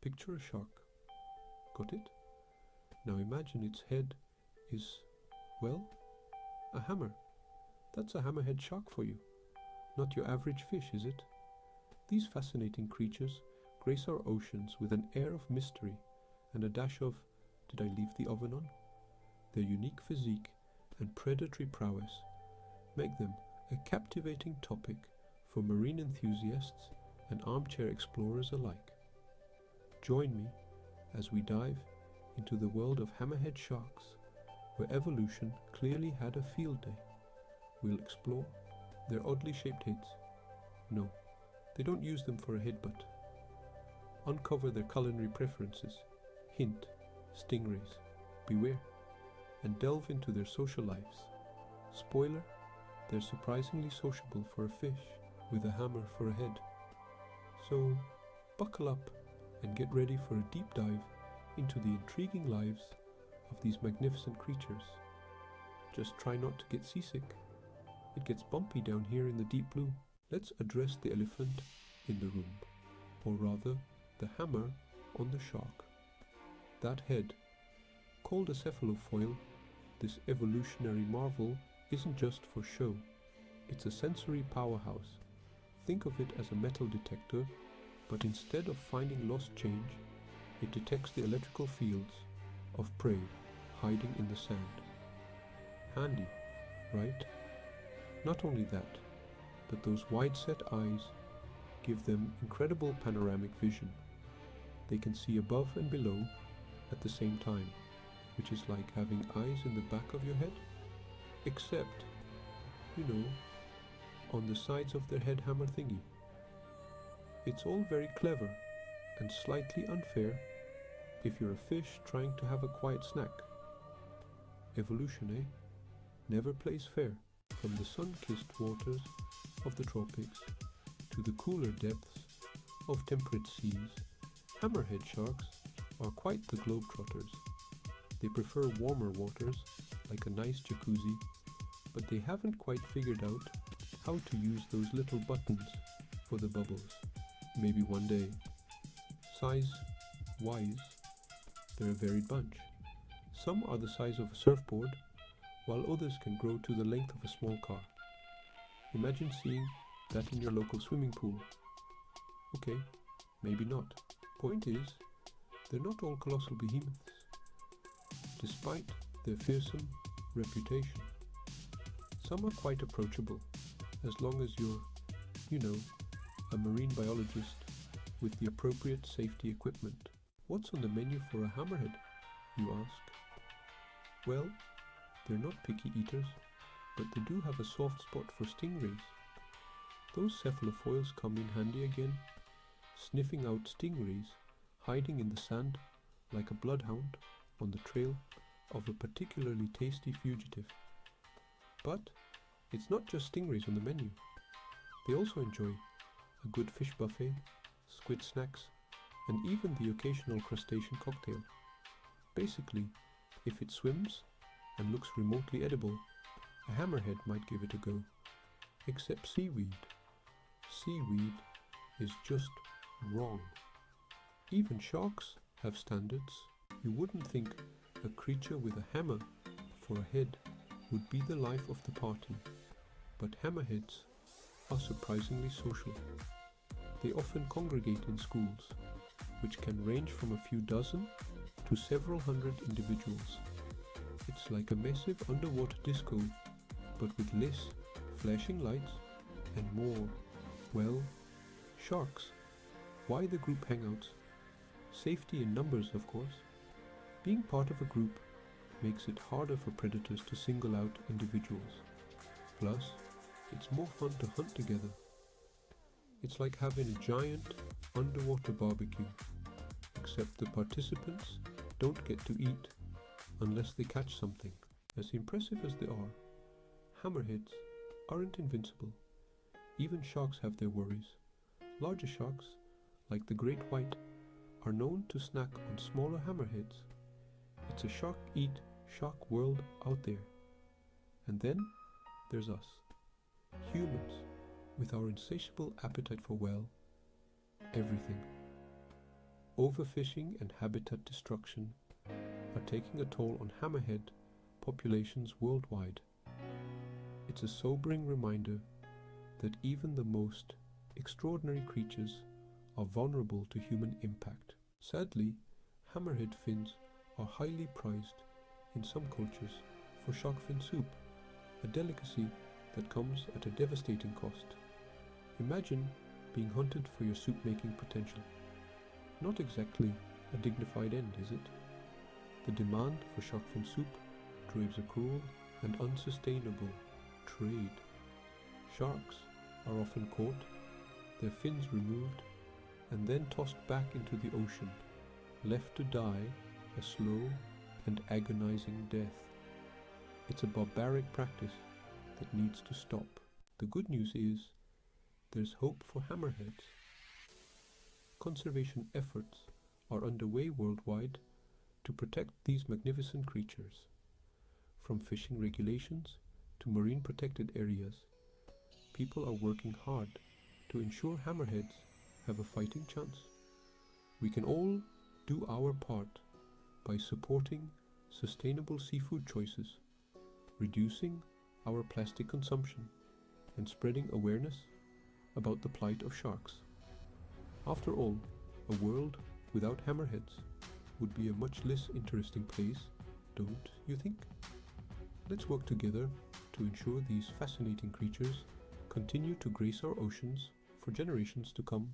Picture a shark. Got it? Now imagine its head is, well, a hammer. That's a hammerhead shark for you. Not your average fish, is it? These fascinating creatures grace our oceans with an air of mystery and a dash of, did I leave the oven on? Their unique physique and predatory prowess make them a captivating topic for marine enthusiasts and armchair explorers alike. Join me as we dive into the world of hammerhead sharks, where evolution clearly had a field day. We'll explore their oddly shaped heads. No, they don't use them for a headbutt. Uncover their culinary preferences. Hint, stingrays, beware. And delve into their social lives. Spoiler, they're surprisingly sociable for a fish with a hammer for a head. So, buckle up and get ready for a deep dive into the intriguing lives of these magnificent creatures. Just try not to get seasick. It gets bumpy down here in the deep blue. Let's address the elephant in the room, or rather, the hammer on the shark. That head, called a cephalofoil, this evolutionary marvel isn't just for show. It's a sensory powerhouse. Think of it as a metal detector, but instead of finding lost change, it detects the electrical fields of prey hiding in the sand. Handy, right? Not only that, but those wide-set eyes give them incredible panoramic vision. They can see above and below at the same time, which is like having eyes in the back of your head, except, on the sides of their head hammer thingy. It's all very clever and slightly unfair if you're a fish trying to have a quiet snack. Evolution, eh? Never plays fair. From the sun-kissed waters of the tropics to the cooler depths of temperate seas, hammerhead sharks are quite the globetrotters. They prefer warmer waters, like a nice jacuzzi, but they haven't quite figured out how to use those little buttons for the bubbles. Maybe one day. Size-wise, they're a varied bunch. Some are the size of a surfboard, while others can grow to the length of a small car. Imagine seeing that in your local swimming pool. Okay, maybe not. Point is, they're not all colossal behemoths, despite their fearsome reputation. Some are quite approachable, as long as you're, a marine biologist with the appropriate safety equipment. What's on the menu for a hammerhead, you ask? Well, they're not picky eaters, but they do have a soft spot for stingrays. Those cephalofoils come in handy again, sniffing out stingrays hiding in the sand like a bloodhound on the trail of a particularly tasty fugitive. But it's not just stingrays on the menu. They also enjoy a good fish buffet, squid snacks, and even the occasional crustacean cocktail. Basically, if it swims and looks remotely edible, a hammerhead might give it a go. Except seaweed. Seaweed is just wrong. Even sharks have standards. You wouldn't think a creature with a hammer for a head would be the life of the party, but hammerheads are surprisingly social. They often congregate in schools, which can range from a few dozen to several hundred individuals. It's like a massive underwater disco, but with less flashing lights and more, well, sharks. Why the group hangouts? Safety in numbers, of course. Being part of a group makes it harder for predators to single out individuals. Plus, it's more fun to hunt together. It's like having a giant underwater barbecue, except the participants don't get to eat unless they catch something. As impressive as they are, hammerheads aren't invincible. Even sharks have their worries. Larger sharks, like the great white, are known to snack on smaller hammerheads. It's a shark-eat shark world out there. And then there's us, humans, with our insatiable appetite for, well, everything. Overfishing and habitat destruction are taking a toll on hammerhead populations worldwide. It's a sobering reminder that even the most extraordinary creatures are vulnerable to human impact. Sadly, hammerhead fins are highly prized in some cultures for shark fin soup, a delicacy that comes at a devastating cost. Imagine being hunted for your soup-making potential. Not exactly a dignified end, is it? The demand for shark fin soup drives a cruel and unsustainable trade. Sharks are often caught, their fins removed, and then tossed back into the ocean, left to die a slow and agonizing death. It's a barbaric practice that needs to stop. The good news is, there's hope for hammerheads. Conservation efforts are underway worldwide to protect these magnificent creatures. From fishing regulations to marine protected areas, people are working hard to ensure hammerheads have a fighting chance. We can all do our part by supporting sustainable seafood choices, reducing our plastic consumption, and spreading awareness about the plight of sharks. After all, a world without hammerheads would be a much less interesting place, don't you think? Let's work together to ensure these fascinating creatures continue to grace our oceans for generations to come.